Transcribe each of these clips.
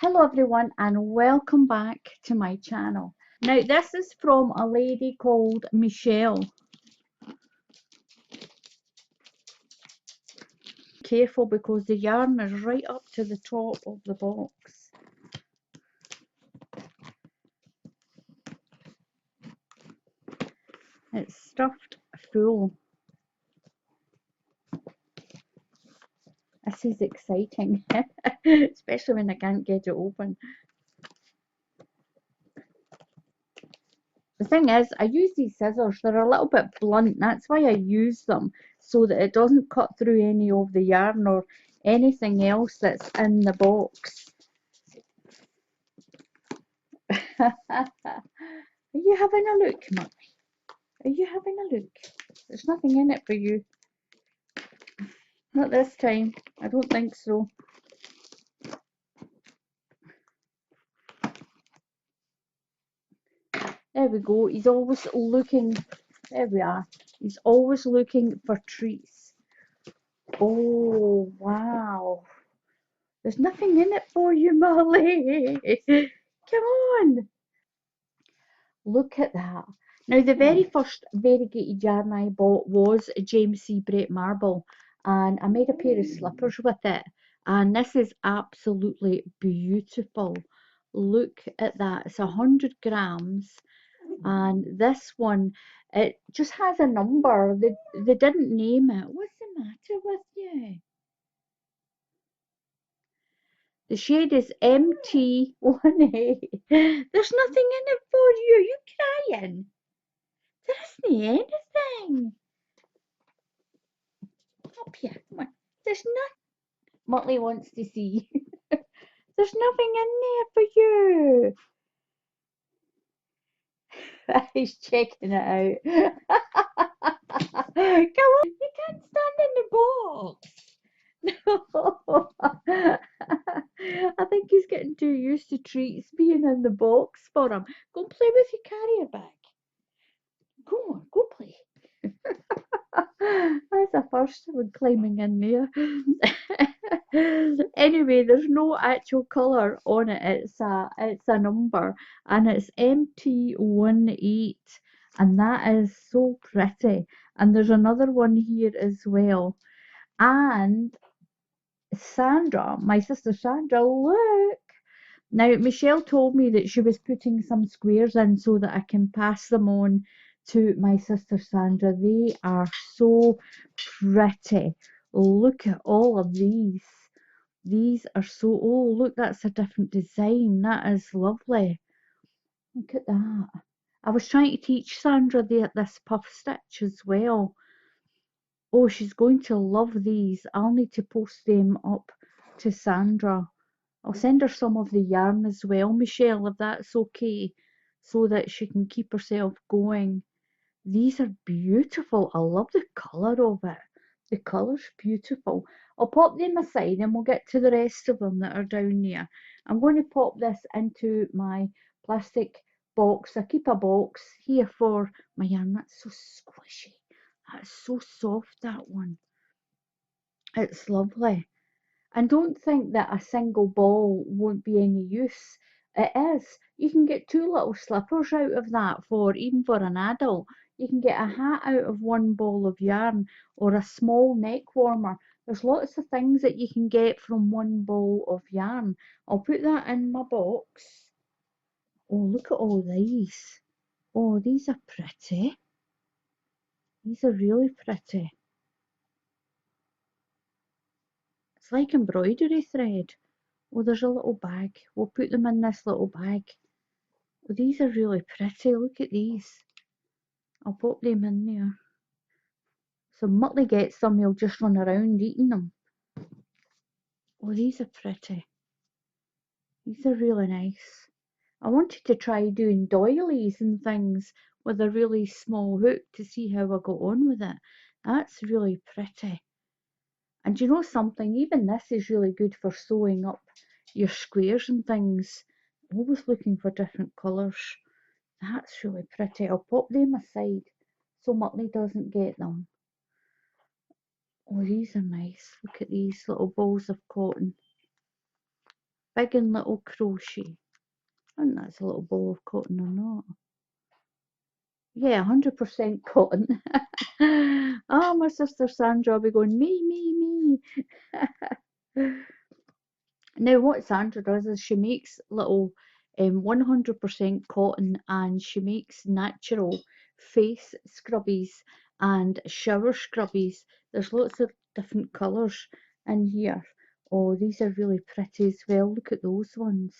Hello everyone and welcome back to my channel. Now this is from a lady called Michelle. Careful because the yarn is right up to the top of the box. It's stuffed full. This is exciting, especially when I can't get it open. The thing is, I use these scissors. They're a little bit blunt. That's why I use them, so that it doesn't cut through any of the yarn or anything else that's in the box. Are you having a look, Mummy? Are you having a look? There's nothing in it for you. Not this time. I don't think so. There we go. He's always looking. There we are. He's always looking for treats. Oh, wow. There's nothing in it for you, Molly. Come on. Look at that. Now, the very first variegated yarn I bought was James C. Brett Marble, and I made a pair of slippers with it. And this is absolutely beautiful. Look at that. It's 100 grams. And this one, it just has a number. They didn't name it. What's the matter with you? The shade is MT1A. There's nothing in it for you. Are you crying? There isn't anything. Up here. Come on. There's nothing. Muttley wants to see. There's nothing in there for you. He's checking it out. Come on. You can't stand in the box. No. I think he's getting too used to treats being in the box for him. Go and play with your carrier bag. Go on, go play. That's the first one climbing in there. Anyway, there's no actual colour on it. It's a number, and it's MT18, and that is so pretty. And there's another one here as well. And Sandra, my sister Sandra, look. Now, Michelle told me that she was putting some squares in so that I can pass them on to my sister Sandra. They are so pretty. Look at all of these. These are so, oh, look, that's a different design. That is lovely. Look at that. I was trying to teach Sandra this puff stitch as well. Oh, she's going to love these. I'll need to post them up to Sandra. I'll send her some of the yarn as well, Michelle, if that's okay, so that she can keep herself going. These are beautiful. I love the colour of it. The colour's beautiful. I'll pop them aside and we'll get to the rest of them that are down there. I'm going to pop this into my plastic box. I keep a box here for my yarn. That's so squishy. That's so soft, that one. It's lovely. And don't think that a single ball won't be any use. It is. You can get two little slippers out of that even for an adult. You can get a hat out of one ball of yarn or a small neck warmer. There's lots of things that you can get from one ball of yarn. I'll put that in my box. Oh, look at all these. Oh, these are pretty. These are really pretty. It's like embroidery thread. Oh, there's a little bag. We'll put them in this little bag. Oh, these are really pretty. Look at these. I'll pop them in there. So Muttley gets them, he'll just run around eating them. Oh, these are pretty. These are really nice. I wanted to try doing doilies and things with a really small hook to see how I got on with it. That's really pretty. And you know something? Even this is really good for sewing up your squares and things. Always looking for different colours. That's really pretty. I'll pop them aside so Muttley doesn't get them. Oh, these are nice. Look at these little balls of cotton. big and little crochet. And that's a little ball of cotton or not. Yeah, 100% cotton. Oh, my sister Sandra will be going, me. Now, what Sandra does is she makes little 100% cotton, and she makes natural face scrubbies and shower scrubbies. There's lots of different colours in here. Oh, these are really pretty as well. Look at those ones.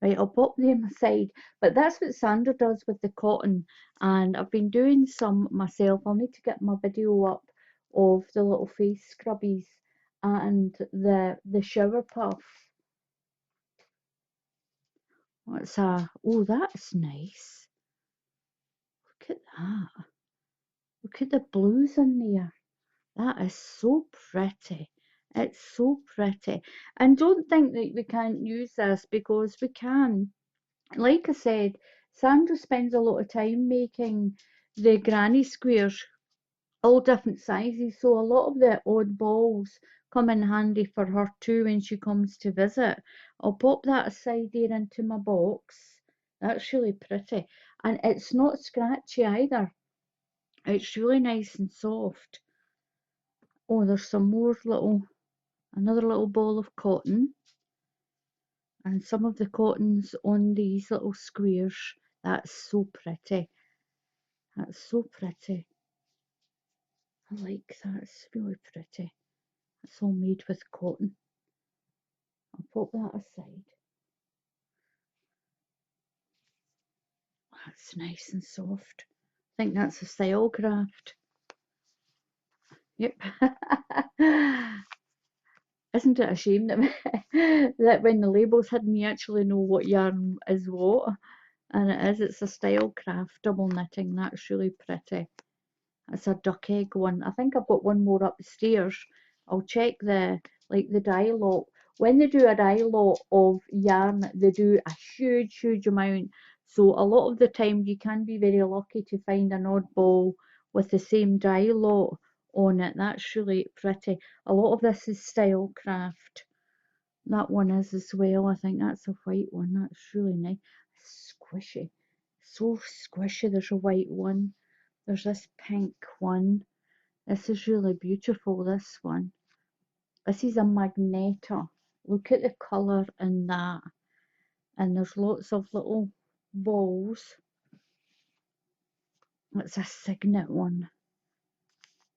Right, I'll pop them aside. But that's what Sandra does with the cotton. And I've been doing some myself. I'll need to get my video up of the little face scrubbies and the shower puff. What's oh, that's nice. Look at that. Look at the blues in there. That is so pretty. It's so pretty. And don't think that we can't use this, because we can. Like I said, Sandra spends a lot of time making the granny squares, all different sizes, so a lot of the odd balls come in handy for her too when she comes to visit. I'll pop that aside there into my box. That's really pretty, and it's not scratchy either. It's really nice and soft. Oh, there's some more another little ball of cotton, and some of the cottons on these little squares. That's so pretty. That's so pretty. I like that. It's really pretty. It's all made with cotton. I'll pop that aside. That's nice and soft. I think that's a Stylecraft. Yep. Isn't it a shame that that when the label's hidden, you actually know what yarn is what? And it's a Stylecraft double knitting. That's really pretty. It's a duck egg one. I think I've got one more upstairs. I'll check the dye lot. When they do a dye lot of yarn, they do a huge amount. So a lot of the time you can be very lucky to find an oddball with the same dye lot on it. That's really pretty. A lot of this is Stylecraft. That one is as well. I think that's a white one. That's really nice. Squishy. So squishy. There's a white one. There's this pink one. This is really beautiful, this one. This is a Magneta. Look at the colour in that. And there's lots of little balls. It's a signet one.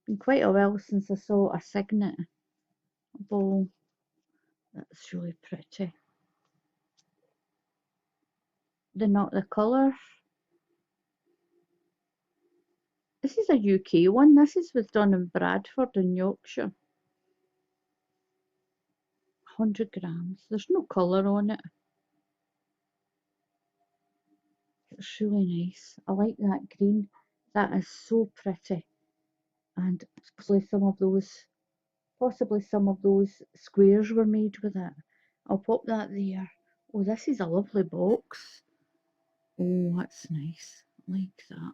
Been quite a while since I saw a signet ball. That's really pretty. The colour. This is a UK one. This is with done in Bradford in Yorkshire. 100 grams. There's no colour on it. It's really nice. I like that green. That is so pretty. And possibly some of those squares were made with it. I'll pop that there. Oh, this is a lovely box. Oh, that's nice. I like that.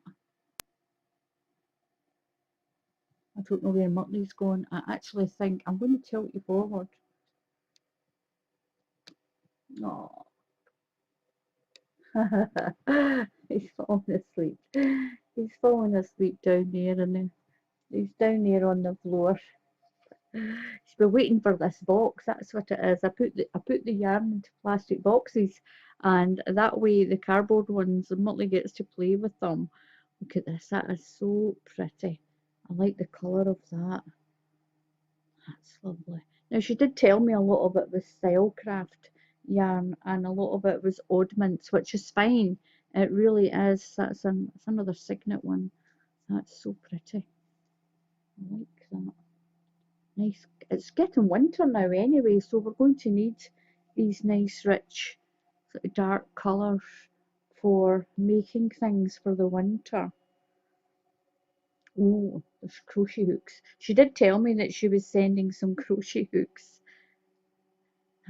I don't know where Murtley's going. I actually think I'm going to tilt you forward. Oh. He's falling asleep. He's falling asleep down there, and he's down there on the floor. He's been waiting for this box. That's what it is. I put the yarn into plastic boxes, and that way the cardboard ones, Muttley gets to play with them. Look at this. That is so pretty. I like the colour of that. That's lovely. Now, she did tell me a lot of it was Stylecraft yarn, and a lot of it was oddments, which is fine. It really is. That's another signet one. That's so pretty. I like that. Nice. It's getting winter now anyway, so we're going to need these nice, rich, sort of dark colours for making things for the winter. Oh, there's crochet hooks. She did tell me that she was sending some crochet hooks.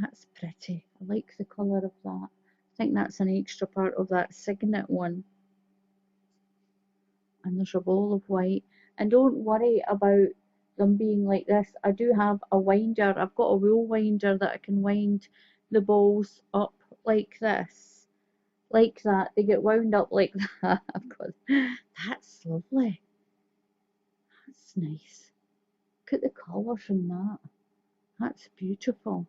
That's pretty. I like the colour of that. I think that's an extra part of that signet one. And there's a ball of white. And don't worry about them being like this. I do have a winder. I've got a wool winder that I can wind the balls up like this, like that. They get wound up like that. I've got, that's lovely. That's nice. Look at the colours in that. That's beautiful.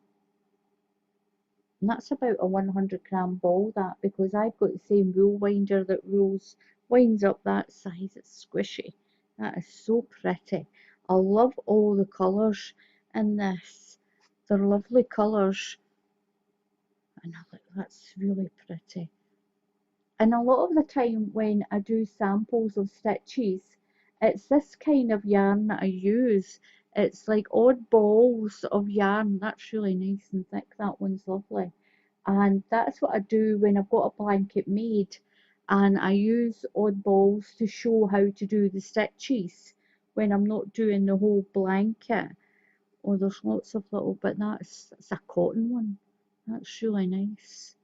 And that's about a 100-gram ball, that, because I've got the same wool winder that winds up that size. It's squishy. That is so pretty. I love all the colours in this. They're lovely colours. And that's really pretty. And a lot of the time when I do samples of stitches, it's this kind of yarn that I use. It's like odd balls of yarn. That's really nice and thick. That one's lovely. And that's what I do when I've got a blanket made, and I use odd balls to show how to do the stitches when I'm not doing the whole blanket. Oh, there's lots of little, but that's a cotton one. That's really nice.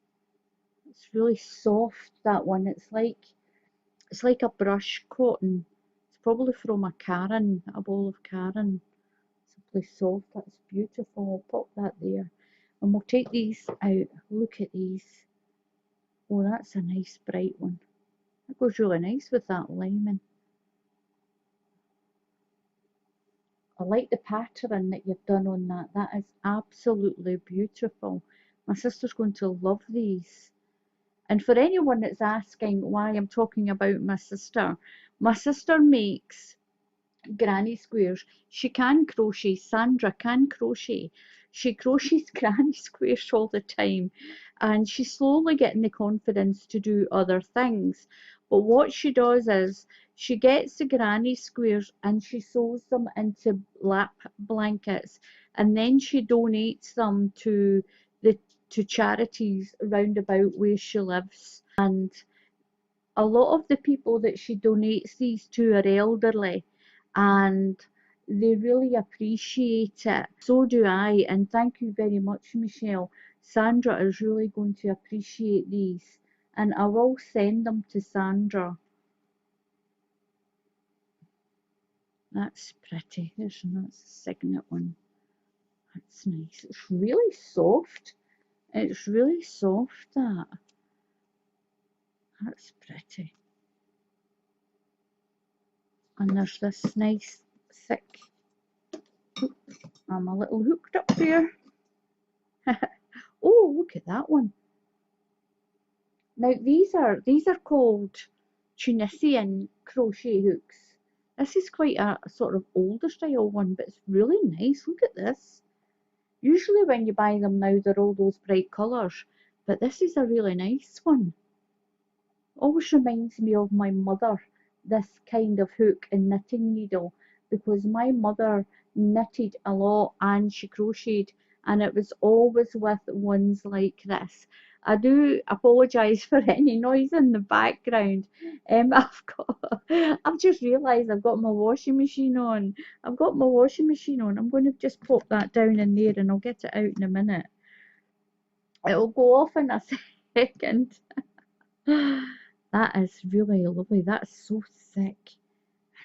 It's really soft, that one. It's like a brush cotton. It's probably from a Karen, a ball of Karen. Simply soft. That's beautiful. I'll pop that there. And we'll take these out. Look at these. Oh, that's a nice bright one. That goes really nice with that lemon. I like the pattern that you've done on that. That is absolutely beautiful. My sister's going to love these. And for anyone that's asking why I'm talking about my sister makes granny squares. She can crochet. Sandra can crochet. She crochets granny squares all the time, and she's slowly getting the confidence to do other things. But what she does is she gets the granny squares and she sews them into lap blankets, and then she donates them the to charities round about where she lives. And a lot of the people that she donates these to are elderly, and they really appreciate it. So do I, and thank you very much, Michelle. Sandra is really going to appreciate these, and I will send them to Sandra. That's pretty. That's a signet one. That's nice. It's really soft. It's really soft, that. That's pretty. And there's this nice thick, I'm a little hooked up here. Oh, look at that one. Now these are called Tunisian crochet hooks. This is quite a sort of older style one, but it's really nice. Look at this. Usually when you buy them now, they're all those bright colours, but this is a really nice one. Always reminds me of my mother, this kind of hook and knitting needle, because my mother knitted a lot and she crocheted, and it was always with ones like this. I do apologise for any noise in the background. I've just realised I've got my washing machine on. I've got my washing machine on. I'm going to just pop that down in there and I'll get it out in a minute. It'll go off in a second. That is really lovely. That's so thick.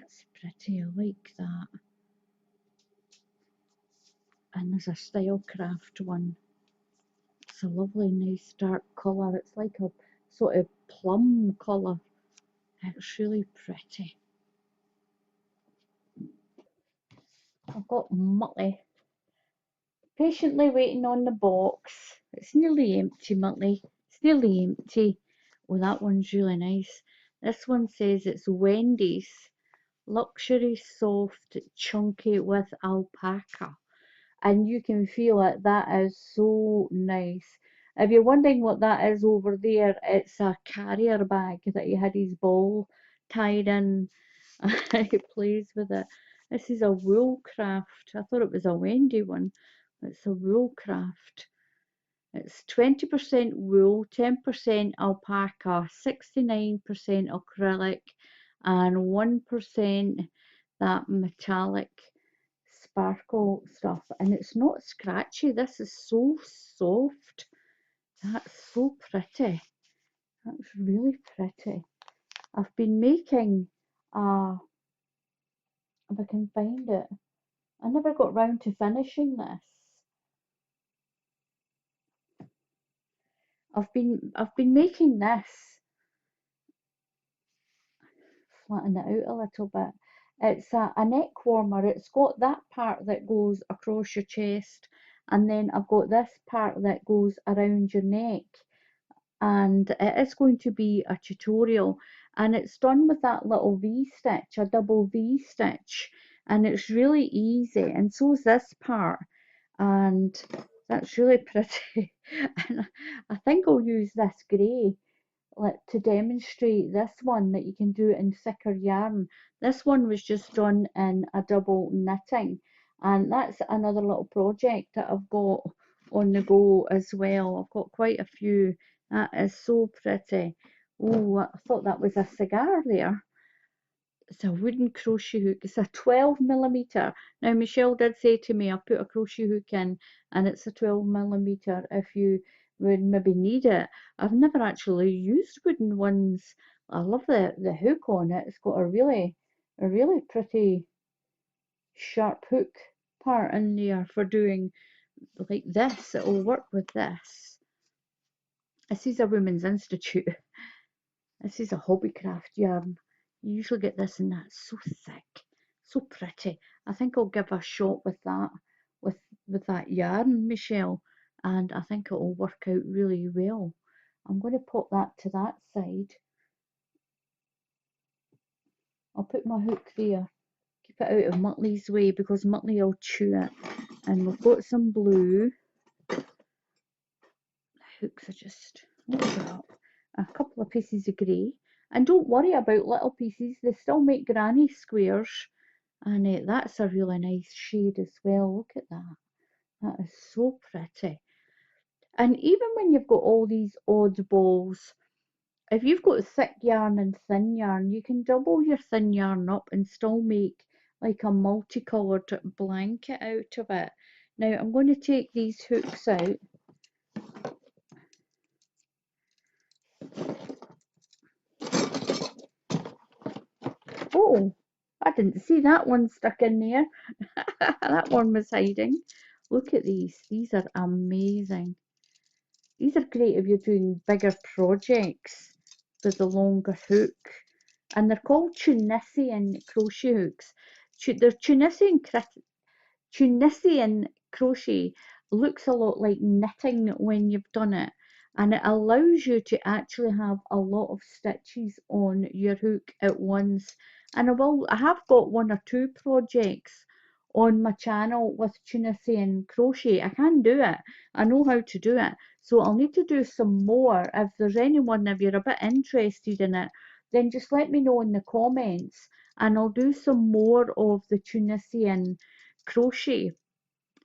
That's pretty. I like that. And there's a Stylecraft one. It's a lovely, nice dark colour. It's like a sort of plum colour. It's really pretty. I've got Muttley patiently waiting on the box. It's nearly empty, Muttley. It's nearly empty. Oh, that one's really nice. This one says it's Wendy's luxury soft chunky with alpaca, and you can feel it. That is so nice. If you're wondering what that is over there, it's a carrier bag that he had his ball tied in. He plays with it. This is a wool craft. I thought it was a Wendy one. It's a wool craft. It's 20% wool, 10% alpaca, 69% acrylic, and 1% that metallic sparkle stuff. And it's not scratchy. This is so soft. That's so pretty. That's really pretty. I've been making, if I can find it, I never got round to finishing this. I've been making this, flatten it out a little bit. It's a neck warmer. It's got that part that goes across your chest, and then I've got this part that goes around your neck. And it is going to be a tutorial, and it's done with that little V stitch, a double V stitch, and it's really easy, and so is this part, and that's really pretty. And I think I'll use this grey to demonstrate this one that you can do in thicker yarn. This one was just done in a double knitting, and that's another little project that I've got on the go as well. I've got quite a few. That is so pretty. Oh, I thought that was a cigar there. It's a wooden crochet hook. It's a 12mm. Now, Michelle did say to me, I put a crochet hook in, and it's a 12mm if you would maybe need it. I've never actually used wooden ones. I love the hook on it. It's got a really pretty sharp hook part in there for doing like this. It'll work with this. This is a Women's Institute. This is a hobbycraft yarn. You usually get this and that's so thick, so pretty. I think I'll give a shot with that, with that yarn, Michelle, and I think it'll work out really well. I'm going to pop that to that side. I'll put my hook there. Keep it out of Muttley's way because Muttley will chew it. And we've got some blue. The hooks are just a couple of pieces of grey. And don't worry about little pieces, they still make granny squares. And that's a really nice shade as well. Look at that. That is so pretty. And even when you've got all these oddballs, if you've got thick yarn and thin yarn, you can double your thin yarn up and still make like a multicoloured blanket out of it. Now I'm going to take these hooks out. Oh, I didn't see that one stuck in there. That one was hiding. Look at these. These are amazing. These are great if you're doing bigger projects with the longer hook. And they're called Tunisian crochet hooks. They're Tunisian crochet looks a lot like knitting when you've done it, and it allows you to actually have a lot of stitches on your hook at once. And I have got one or two projects on my channel with Tunisian crochet. I can do it. I know how to do it. So I'll need to do some more. If there's anyone, if you're a bit interested in it, then just let me know in the comments, and I'll do some more of the Tunisian crochet.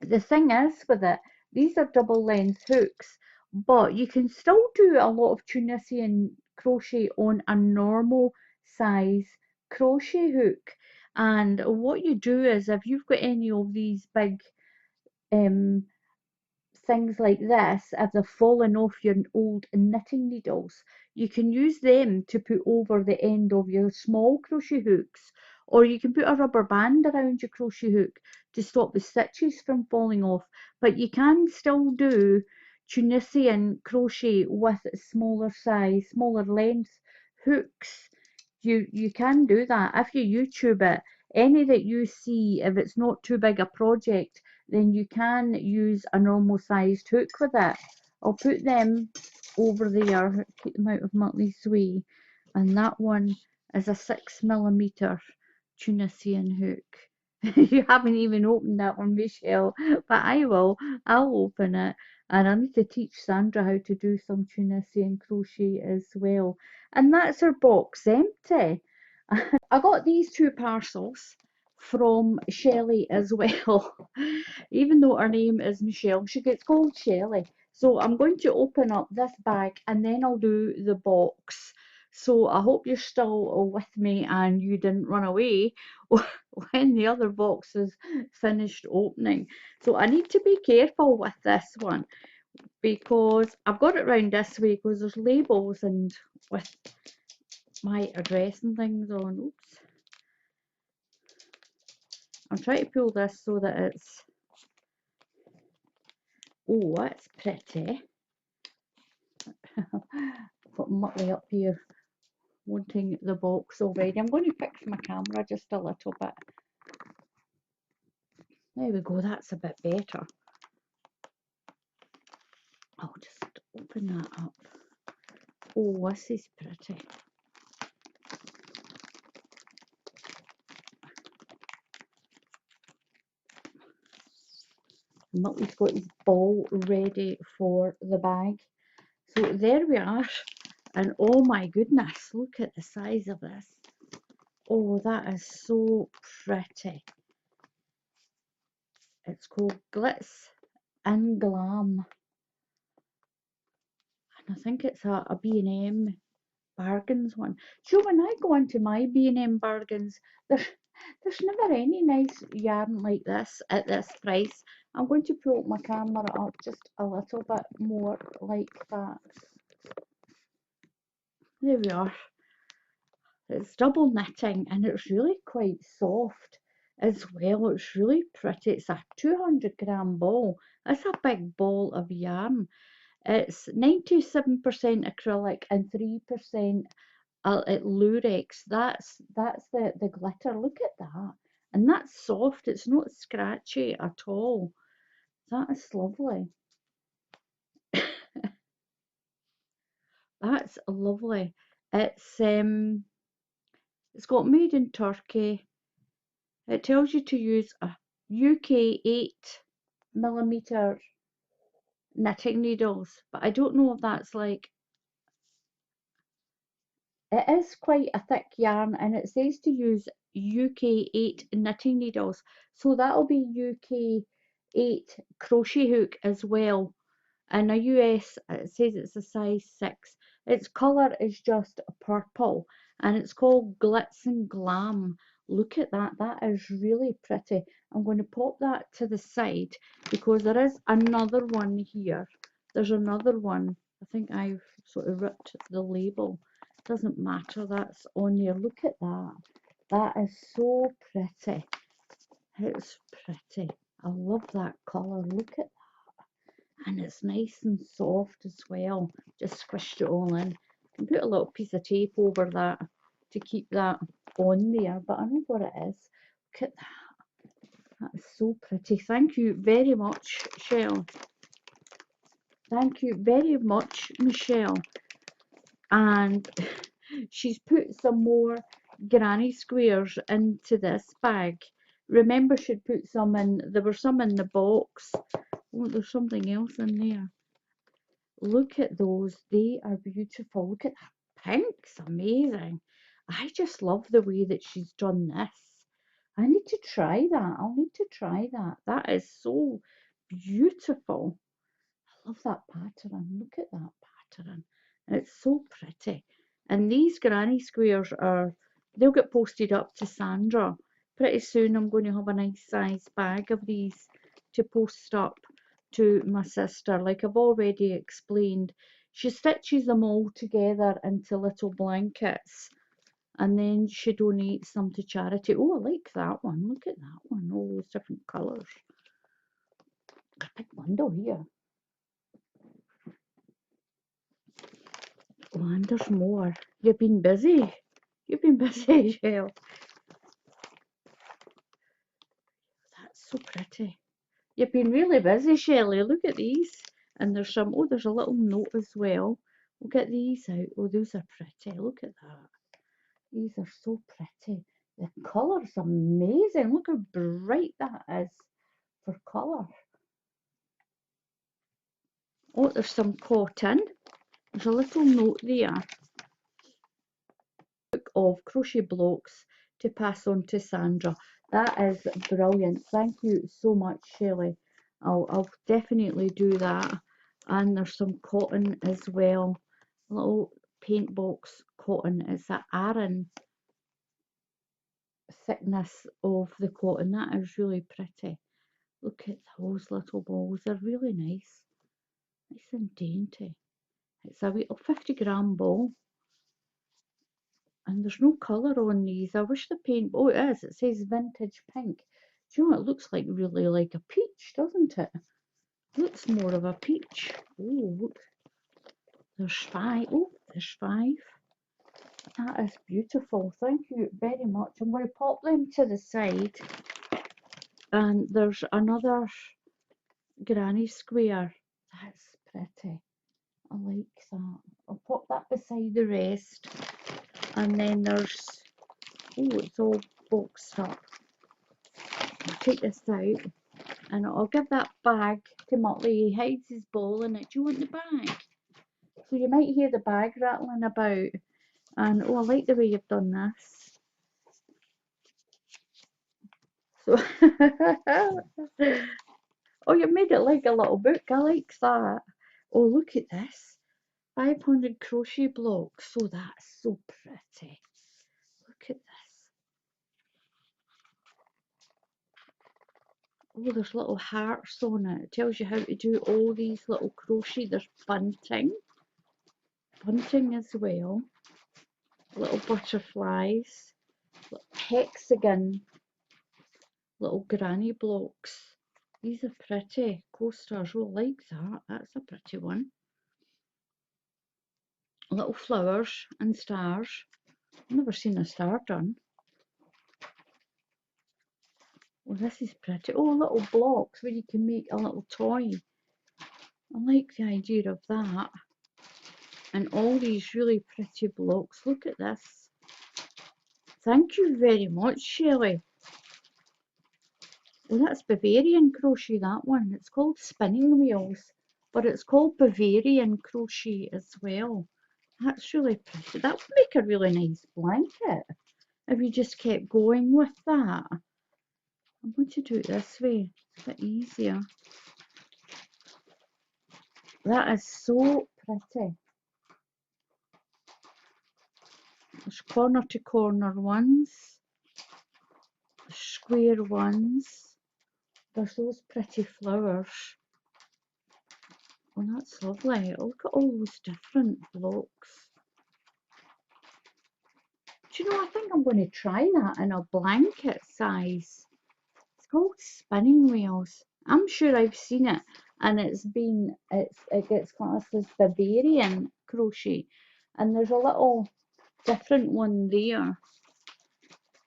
The thing is with it, these are double length hooks, but you can still do a lot of Tunisian crochet on a normal size crochet hook. And what you do is, if you've got any of these big um, things like this, if they've fallen off your old knitting needles, you can use them to put over the end of your small crochet hooks, or you can put a rubber band around your crochet hook to stop the stitches from falling off. But you can still do Tunisian crochet with smaller size, smaller length hooks. You can do that if you YouTube it. Any that you see, if it's not too big a project, then you can use a normal sized hook with it. I'll put them over there, keep them out of Muttley's way. And that one is a 6mm Tunisian hook. You haven't even opened that one, Michelle, but I will. I'll open it. And I need to teach Sandra how to do some Tunisian crochet as well. And that's her box empty. I got these two parcels from Shelley as well. Even though her name is Michelle, she gets called Shelley. So I'm going to open up this bag and then I'll do the box. So I hope you're still with me and you didn't run away when the other box is finished opening. So I need to be careful with this one because I've got it round this way because there's labels and with my address and things on. Oops. I'm trying to pull this so that it's, oh, that's pretty. Got Muttley up here wanting the box already. I'm going to fix my camera just a little bit. There we go, that's a bit better. I'll just open that up. Oh, this is pretty. Muttley's got his ball ready for the bag. So there we are. And oh my goodness, look at the size of this. Oh, that is so pretty. It's called Glitz and Glam. And I think it's a B&M bargains one. So when I go into my B&M bargains, there's never any nice yarn like this at this price. I'm going to pull my camera up just a little bit more like that. There we are. It's double knitting and it's really quite soft as well. It's really pretty. It's a 200-gram ball. That's a big ball of yarn. It's 97% acrylic and 3% lurex. That's the glitter. Look at that. And that's soft. It's not scratchy at all. That is lovely. That's lovely. It's got made in Turkey. It tells you to use a UK 8mm knitting needles, but I don't know if that's like, it is quite a thick yarn and it says to use UK 8 knitting needles, so that'll be UK 8 crochet hook as well. And a US, it says it's a size 6. Its colour is just purple and it's called Glitz and Glam. Look at that, that is really pretty. I'm going to pop that to the side because there is another one here. There's another one. I think I've sort of ripped the label. Doesn't matter, that's on there. Look at that. That is so pretty. It's pretty. I love that colour. Look at that. And it's nice and soft as well. Just squished it all in. I can put a little piece of tape over that to keep that on there, but I know what it is. Look at that. That is so pretty. Thank you very much, Shell. Thank you very much, Michelle. And she's put some more granny squares into this bag. Remember, she'd put some in, there were some in the box. Oh, there's something else in there. Look at those, they are beautiful. Look at that pink, it's amazing. I just love the way that she's done this. I need to try that. I'll need to try that. That is so beautiful. I love that pattern. Look at that pattern. And it's so pretty. And these granny squares are, they'll get posted up to Sandra. Pretty soon I'm going to have a nice size bag of these to post up to my sister. Like I've already explained, she stitches them all together into little blankets and then she donates them to charity. Oh, I like that one. Look at that one. All those different colours. A big bundle here. Oh, and there's more. You've been busy. You've been busy, Shell. That's so pretty. You've been really busy, Shelley. Look at these. And there's some, oh, there's a little note as well. We'll get these out. Oh, those are pretty. Look at that. These are so pretty. The colour's amazing. Look how bright that is for colour. Oh, there's some cotton. There's a little note there. Of crochet blocks to pass on to Sandra. That is brilliant. Thank you so much, Shelley. I'll definitely do that. And there's some cotton as well. Little paint box cotton. It's an Aran thickness of the cotton. That is really pretty. Look at those little balls. They're really nice. Nice and dainty. It's a wee 50-gram ball. And there's no colour on these. I wish the paint, oh it is, it says vintage pink. Do you know, it looks like really like a peach, doesn't it? It looks more of a peach. Oh, look. There's 5. Oh, there's 5. That is beautiful. Thank you very much. I'm going to pop them to the side. And there's another granny square. That's pretty. I like that. I'll pop that beside the rest. And then there's, oh, it's all boxed up. I'll take this out and I'll give that bag to Muttley. He hides his ball in it. Do you want the bag? So you might hear the bag rattling about. And oh, I like the way you've done this. So oh, you made it like a little book. I like that. Oh, look at this. 500 crochet blocks. Oh, that's so pretty. Look at this. Oh, there's little hearts on it. It tells you how to do all these little crochet. There's bunting as well. Little butterflies. Hexagon. Little granny blocks. These are pretty. Coasters. Oh, I like that. That's a pretty one. Little flowers and stars. I've never seen a star done. Oh, this is pretty. Oh, little blocks where you can make a little toy. I like the idea of that. And all these really pretty blocks. Look at this. Thank you very much, Shelley. Oh, that's Bavarian crochet, that one. It's called spinning wheels, but it's called Bavarian crochet as well. That's really pretty. That would make a really nice blanket if you just kept going with that. I'm going to do it this way. It's a bit easier. That is so pretty. There's corner to corner ones, square ones. There's those pretty flowers. Oh, that's lovely. Look at all those different blocks. Do you know, I think I'm going to try that in a blanket size. It's called spinning wheels. I'm sure I've seen it, and it gets classed as Bavarian crochet, and there's a little different one there.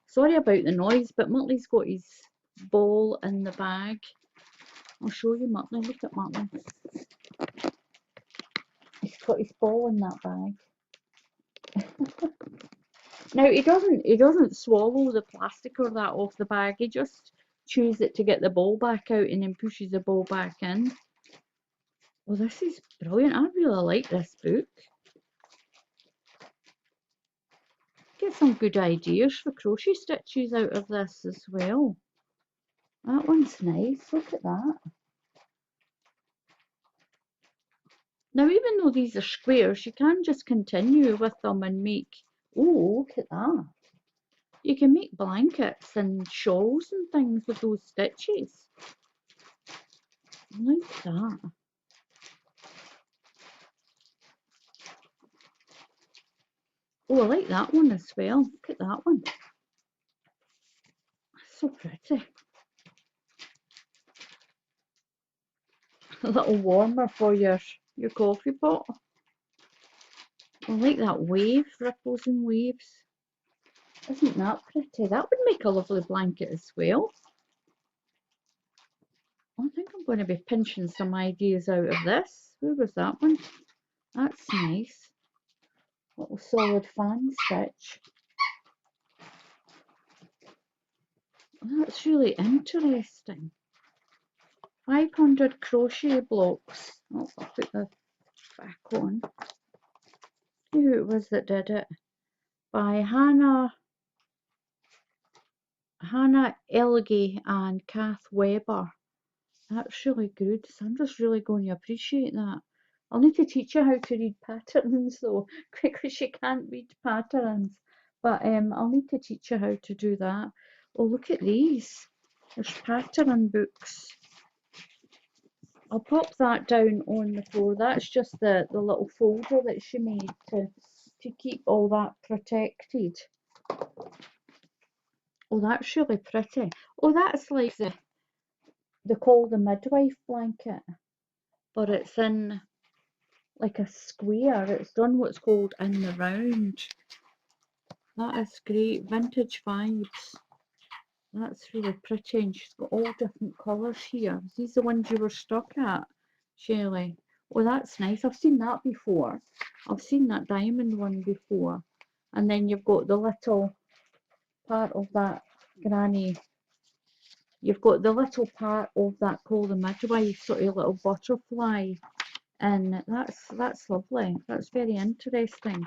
Sorry about the noise, but Muttley's got his ball in the bag. I'll show you Muttley. Look at Muttley. He's got his ball in that bag. Now he doesn't swallow the plastic or that off the bag. He just chews it to get the ball back out and then pushes the ball back in. Well, this is brilliant. I really like this book. Get some good ideas for crochet stitches out of this as well. That one's nice. Look at that. Now, even though these are squares, you can just continue with them and make, oh, look at that. You can make blankets and shawls and things with those stitches. I like that. Oh, I like that one as well. Look at that one. So pretty. A little warmer for your coffee pot. I like that wave, ripples and waves. Isn't that pretty? That would make a lovely blanket as well. I think I'm going to be pinching some ideas out of this. Where was that one? That's nice. Little solid fan stitch. That's really interesting. 500 crochet blocks. Oh, I'll put the back on. See who it was that did it. By Hannah Elgie and Kath Weber. That's really good. Sandra's really going to appreciate that. I'll need to teach her how to read patterns though, because she can't read patterns. But I'll need to teach her how to do that. Oh, look at these. There's pattern books. I'll pop that down on the floor. That's just the little folder that she made to keep all that protected. Oh, that's really pretty. Oh, that's like they call the midwife blanket, but it's in, like a square. It's done what's called in the round. That is great. Vintage vibes. That's really pretty, and she's got all different colours here. Is these the ones you were stuck at, Shelley? Oh, that's nice. I've seen that before. I've seen that diamond one before. And then you've got the little part of that granny. You've got the little part of that called the midwife, sort of little butterfly. And that's lovely. That's very interesting.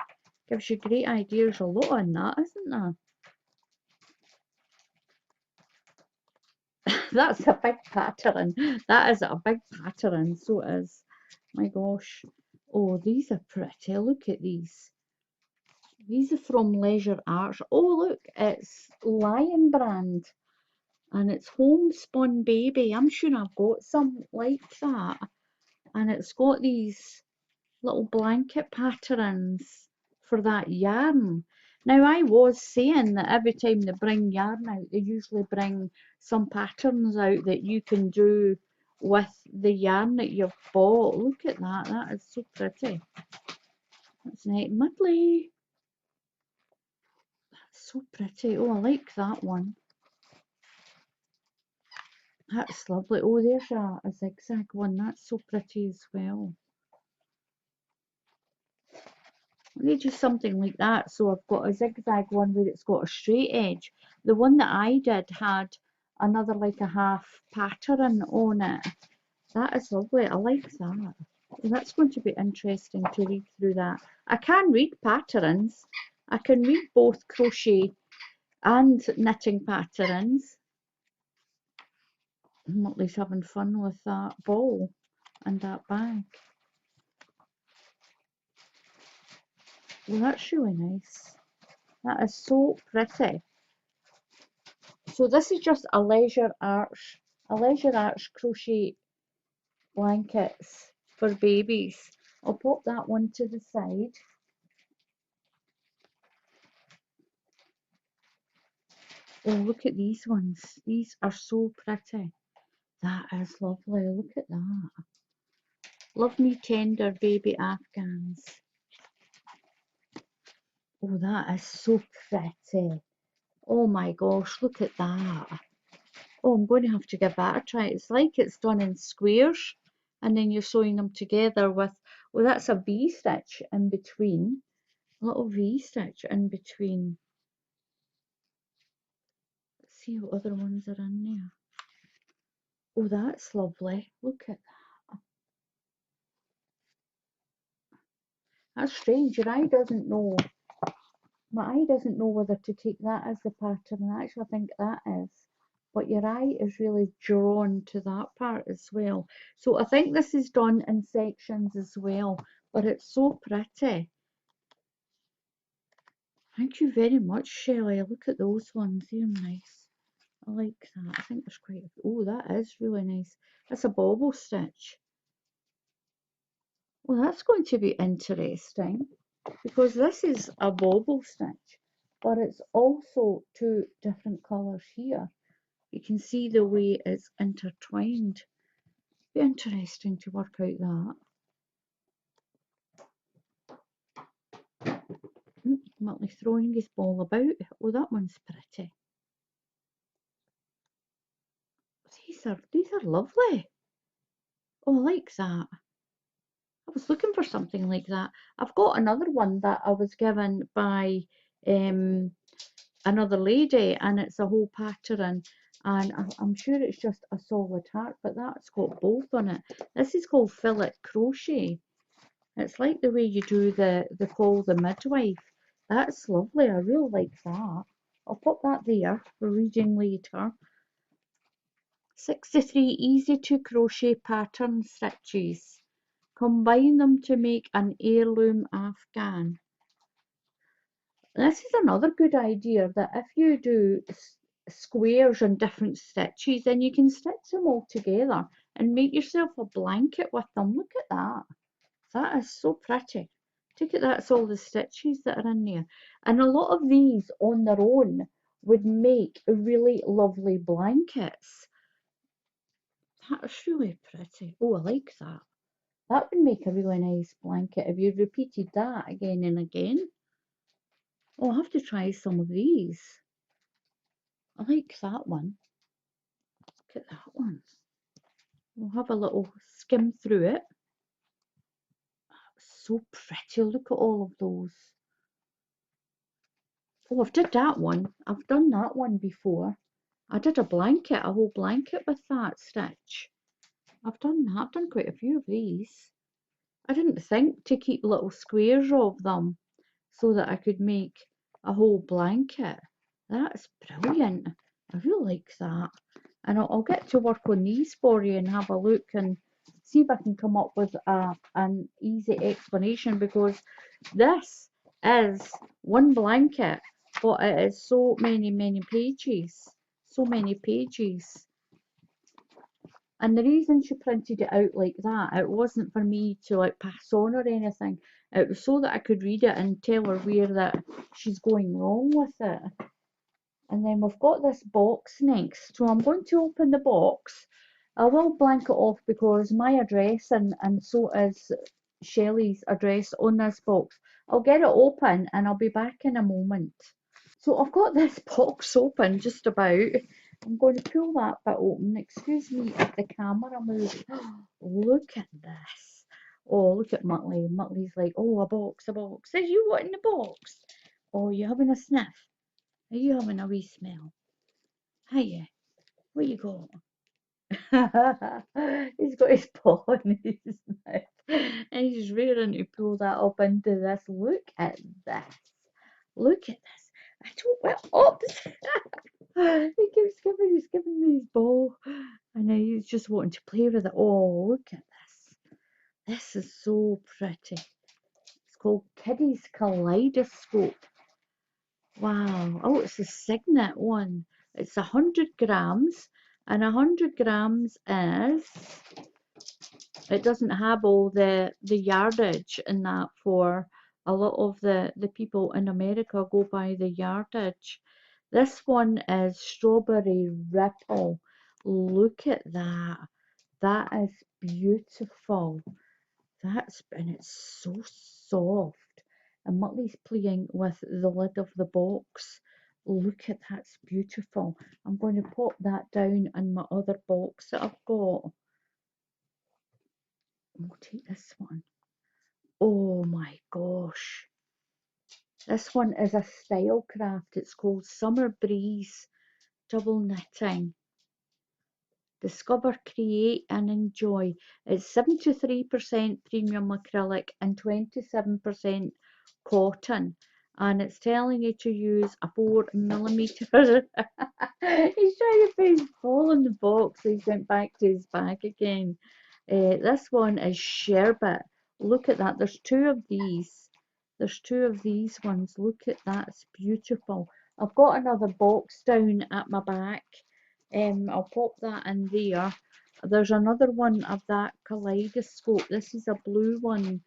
Gives you great ideas. A lot on that, isn't there? That's a big pattern. That is a big pattern. So it is. My gosh. Oh, these are pretty. Look at these. These are from Leisure Arts. Oh, look, it's Lion Brand. And it's Homespun Baby. I'm sure I've got some like that. And it's got these little blanket patterns for that yarn. Now, I was saying that every time they bring yarn out, they usually bring some patterns out that you can do with the yarn that you've bought. Look at that. That is so pretty. That's neat. Muddly. That's so pretty. Oh, I like that one. That's lovely. Oh, there's a zigzag one. That's so pretty as well. They do something like that. So I've got a zigzag one where it's got a straight edge. The one that I did had another like a half pattern on it. That is lovely. I like that. That's going to be interesting to read through that. I can read patterns. I can read both crochet and knitting patterns. Motley's having fun with that ball and that bag. Well, that's really nice. That is so pretty. So this is just a Leisure Arts crochet blankets for babies. I'll pop that one to the side. Oh, look at these ones. These are so pretty. That is lovely. Look at that. Love Me Tender Baby Afghans. Oh, that is so pretty. Oh my gosh, look at that. Oh, I'm going to have to give that a try. It's like it's done in squares, and then you're sewing them together with, well, that's a V stitch in between. A little V stitch in between. Let's see what other ones are in there. Oh, that's lovely. Look at that. That's strange. Your eye doesn't know. My eye doesn't know whether to take that as the pattern. I actually think that is. But your eye is really drawn to that part as well. So I think this is done in sections as well. But it's so pretty. Thank you very much, Shelley. Look at those ones. They're nice. I like that. I think there's quite a few. Oh, that is really nice. That's a bobble stitch. Well, that's going to be interesting because this is a bobble stitch, but it's also two different colours here. You can see the way it's intertwined. Be interesting to work out that. Motley throwing his ball about. Oh, that one's pretty. These are lovely. Oh, I like that. I was looking for something like that. I've got another one that I was given by another lady, and it's a whole pattern, and I'm sure it's just a solid heart, but that's got both on it. This is called fillet crochet. It's like the way you do the call the midwife. That's lovely. I really like that. I'll pop that there for reading later. 63 easy to crochet pattern stitches. Combine them to make an heirloom Afghan. This is another good idea, that if you do squares and different stitches, then you can stitch them all together and make yourself a blanket with them. Look at that. That is so pretty. Look at that's all the stitches that are in there. And a lot of these on their own would make really lovely blankets. That's really pretty. Oh, I like that. That would make a really nice blanket if you repeated that again and again. Oh, I'll have to try some of these. I like that one. Look at that one. We'll have a little skim through it. So pretty. Look at all of those. Oh, I've did that one. I've done that one before. I did a blanket, a whole blanket with that stitch. I've done that. I've done quite a few of these. I didn't think to keep little squares of them so that I could make a whole blanket. That's brilliant. I really like that. And I'll get to work on these for you and have a look and see if I can come up with an easy explanation, because this is one blanket, but it is so many pages. So many pages. And the reason she printed it out like that, it wasn't for me to like pass on or anything. It was so that I could read it and tell her where that she's going wrong with it. And then we've got this box next. So I'm going to open the box. I will blank it off because my address and so is Shelley's address on this box. I'll get it open and I'll be back in a moment. So I've got this box open just about. I'm going to pull that bit open. Excuse me if the camera moves. Look at this. Oh, look at Muttley. Muttley's like, oh, a box, a box. Is you what in the box? Oh, you having a sniff? Are you having a wee smell? Hiya, what you got? He's got his paw in his mouth and he's rearing to pull that up into this. Look at this. Look at this. I don't well oops. He's giving me his ball and he's just wanting to play with it. Oh, look at this. This is so pretty. It's called Kiddies Kaleidoscope. Wow. Oh, it's a Signet one. It's 100 grams, and 100 grams is, it doesn't have all the yardage in that. For a lot of the people in America go by the yardage. This one is Strawberry Ripple. Look at that. That is beautiful. And it's so soft. And Muttley's playing with the lid of the box. Look at that's beautiful. I'm going to pop that down in my other box that I've got. We'll take this one. Oh my gosh. This one is a Stylecraft. It's called Summer Breeze Double Knitting. Discover, create and enjoy. It's 73% premium acrylic and 27% cotton, and it's telling you to use a 4mm. He's trying to put his ball in the box, so he's went back to his bag again. This one is sherbet. Look at that. There's two of these. There's two of these ones. Look at that. It's beautiful. I've got another box down at my back. I'll pop that in there. There's another one of that kaleidoscope. This is a blue one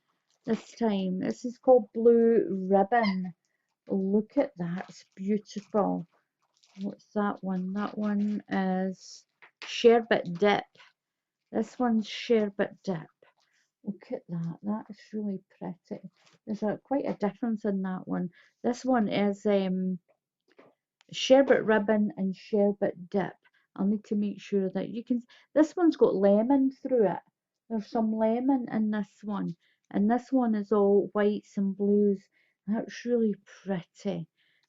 this time. This is called Blue Ribbon. Look at that. It's beautiful. What's that one? That one is Sherbet Dip. This one's Sherbet Dip. Look at that. That is really pretty. There's quite a difference in that one. This one is sherbet ribbon and sherbet dip. I'll need to make sure that you can. This one's got lemon through it. There's some lemon in this one, and this one is all whites and blues. That's really pretty.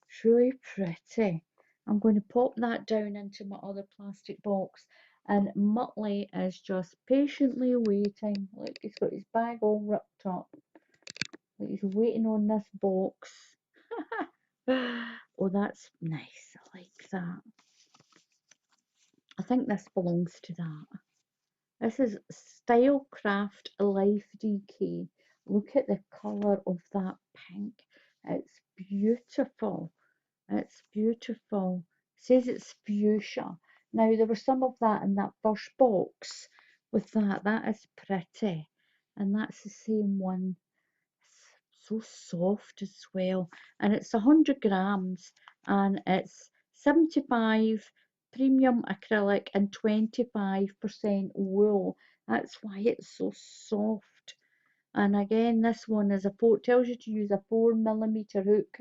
It's really pretty. I'm going to pop that down into my other plastic box, and Muttley is just patiently waiting. Look, he's got his bag all ripped up. Like he's waiting on this box. Oh, that's nice. I like that. I think this belongs to that. This is Stylecraft Life Dk. Look at the colour of that pink. It's beautiful. It's beautiful. It says it's fuchsia. Now, there was some of that in that first box with that. That is pretty. And that's the same one. So soft as well, and it's 100 grams, and it's 75 premium acrylic and 25% wool. That's why it's so soft. And again, this one is a 4, tells you to use a 4mm hook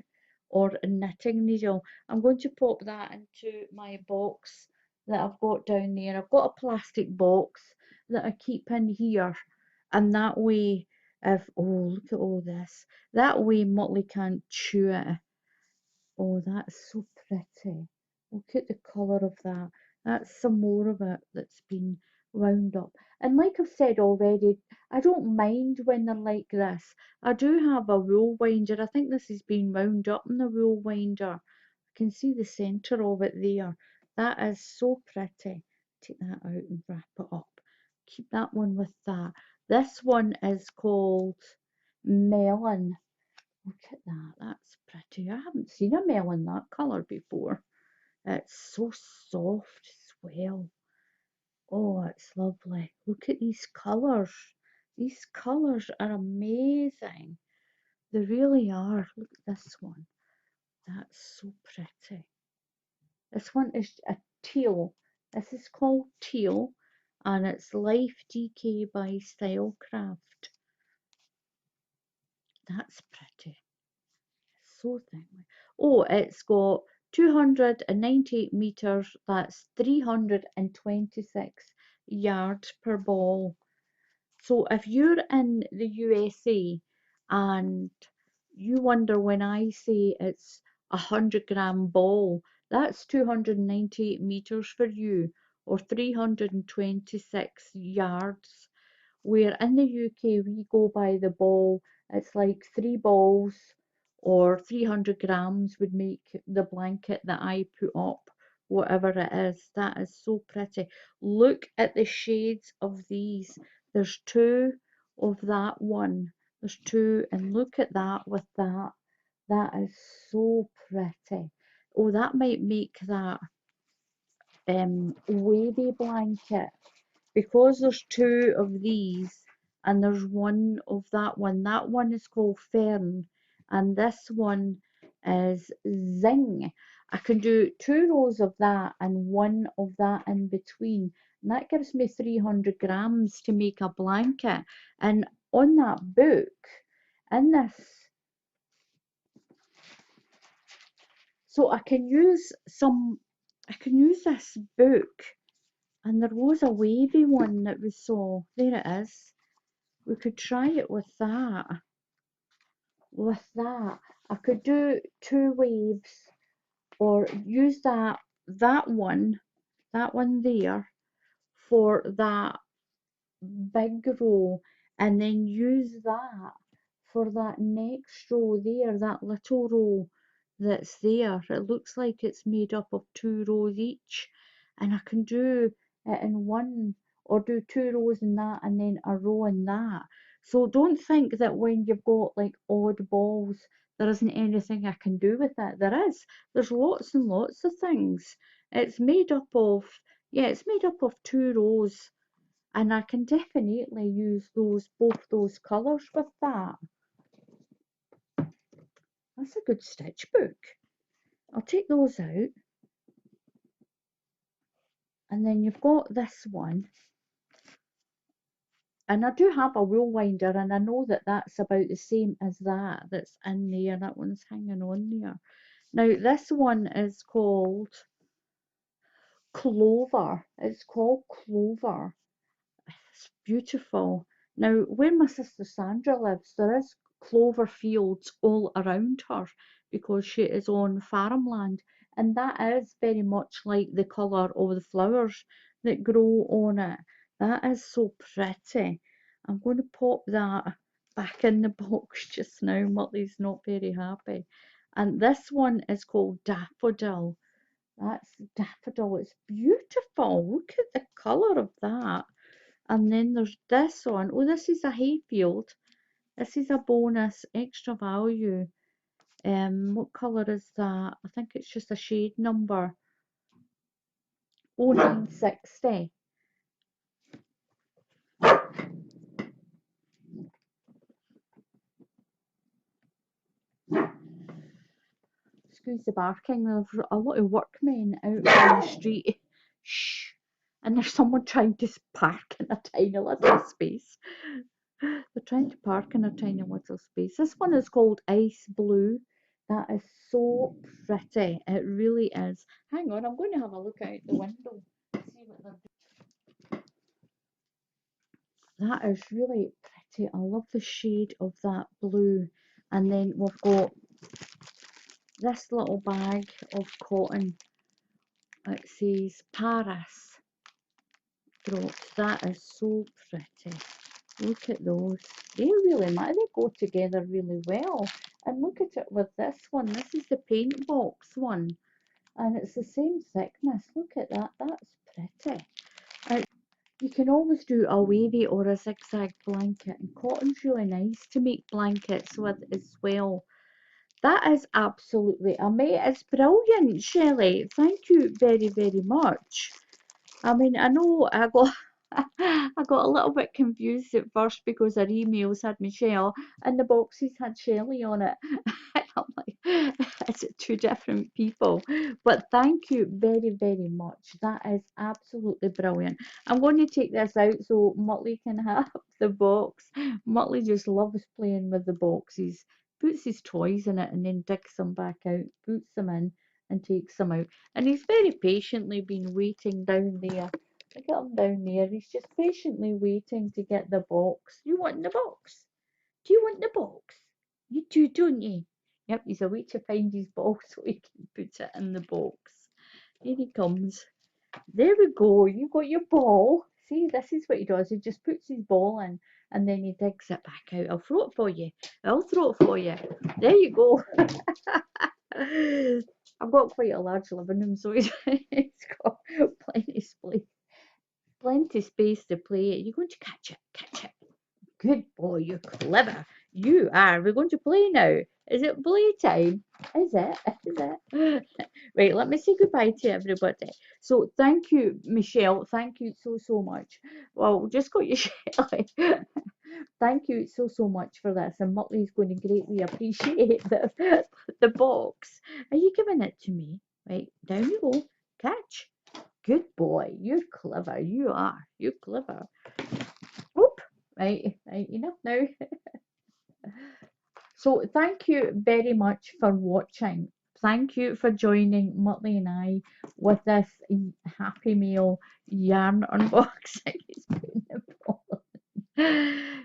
or a knitting needle. I'm going to pop that into my box that I've got down there. I've got a plastic box that I keep in here, and that way, if, oh, look at all this, that way Motley can't chew it. Oh, that's so pretty. Look at the colour of that. That's some more of it that's been wound up. And like I've said already, I don't mind when they're like this. I do have a wool winder. I think this has been wound up in the wool winder. I can see the centre of it there. That is so pretty. Take that out and wrap it up. Keep that one with that. This one is called Melon. Look at that, that's pretty. I haven't seen a melon that colour before. It's so soft as well. Oh, it's lovely. Look at these colours. These colours are amazing. They really are. Look at this one. That's so pretty. This one is a teal. This is called teal, and it's Life Dk by Stylecraft. That's pretty. So thinly. Oh, it's got 298 meters, that's 326 yards per ball. So if you're in the USA and you wonder when I say it's a 100-gram ball, that's 298 meters for you, or 326 yards. Where in the UK we go by the ball, it's like 3 balls or 300 grams would make the blanket that I put up, whatever it is. That is so pretty. Look at the shades of these. There's 2 of that one. There's 2, and look at that with that. That is so pretty. Oh, that might make that wavy blanket, because there's 2 of these and there's 1 of that one. That one is called Fern, and this one is Zing. I can do 2 rows of that and 1 of that in between, and that gives me 300 grams to make a blanket. And on that book, in this, so I can use this book. And there was a wavy one that we saw. There it is. We could try it with that. With that, I could do 2 waves, or use that one there for that big row, and then use that for that next row there, that little row that's there. It looks like it's made up of 2 rows each, and I can do it in one, or do 2 rows in that and then a row in that. So don't think that when you've got like odd balls there isn't anything I can do with it. There is. There's lots and lots of things. It's made up of, yeah, it's made up of 2 rows, and I can definitely use both those colours with that. That's a good stitch book. I'll take those out. And then you've got this one. And I do have a wool winder, and I know that that's about the same as that's in there. That one's hanging on there. Now this one is called Clover. It's called Clover. It's beautiful. Now, where my sister Sandra lives, there is clover fields all around her because she is on farmland, and that is very much like the colour of the flowers that grow on it. That is so pretty. I'm going to pop that back in the box just now. Mutley's not very happy. And this one is called Daffodil. That's Daffodil. It's beautiful. Look at the colour of that. And then there's this one. Oh, this is a hayfield. This is a bonus, extra value. What colour is that? I think it's just a shade number. 0960. Excuse the barking. There's a lot of workmen out on the street. Shh. And there's someone trying to park in a tiny little space. They're trying to park in a tiny little space. This one is called Ice Blue. That is so pretty. It really is. Hang on, I'm going to have a look out the window. See what they're doing. That is really pretty. I love the shade of that blue. And then we've got this little bag of cotton. It says Paris drops. That is so pretty. Look at those. They really matter. They go together really well. And look at it with this one. This is the paint box one. And it's the same thickness. Look at that. That's pretty. You can always do a wavy or a zigzag blanket. And cotton's really nice to make blankets with as well. That is absolutely amazing. It's brilliant, Shelley. Thank you very, very much. I mean, I know I got I got a little bit confused at first because our emails had Michelle and the boxes had Shelley on it. I'm like, is it two different people? But thank you very, very much. That is absolutely brilliant. I'm going to take this out so Muttley can have the box. Muttley just loves playing with the boxes. Puts his toys in it and then digs them back out, puts them in and takes them out. And he's very patiently been waiting down there. Look at him down there. He's just patiently waiting to get the box. You want the box? Do you want the box? You do, don't you? Yep, he's a way to find his ball so he can put it in the box. Here he comes. There we go. You got your ball. See, this is what he does. He just puts his ball in and then he digs it back out. I'll throw it for you. I'll throw it for you. There you go. I've got quite a large living room, so it's got plenty of space to play it. You're going to catch it, catch it. Good boy, you're clever. You are. We're going to play now. Is it playtime? Is it? Is it? Right, let me say goodbye to everybody. So thank you, Michelle. Thank you so, so much. Well, just got your Shelley. Thank you so, so much for this. And Muttley's going to greatly appreciate the box. Are you giving it to me? Right, down you go. Catch. Good boy. You're clever. You are. You're clever. Whoop. Right, enough now. So thank you very much for watching. Thank you for joining Muttley and I with this Happy Meal yarn unboxing.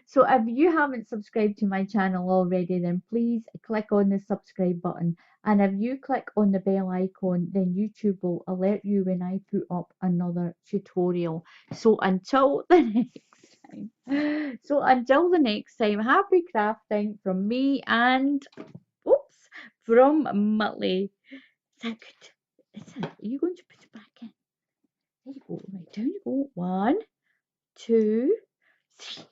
So if you haven't subscribed to my channel already, then please click on the subscribe button. And if you click on the bell icon, then YouTube will alert you when I put up another tutorial. So until the next time, happy crafting from me and from Muttley. Is that good? Is it? Are you going to put it back in? There you go. Right, down you go. 1, 2, 3.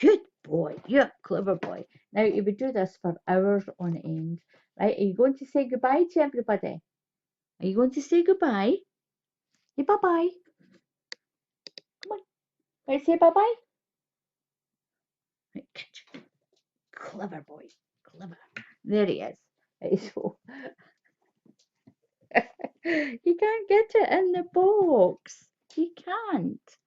Good boy. You're a clever boy. Now you would do this for hours on end. Right? Are you going to say goodbye to everybody? Are you going to say goodbye? Say bye-bye. Come on. Right, say bye-bye. Right, catch. Clever boy. Clever. There he is. Right, so you can't get it in the box. You can't.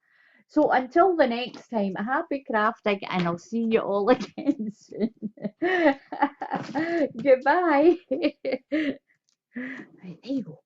So until the next time, happy crafting and I'll see you all again soon. Goodbye. Right, there you go.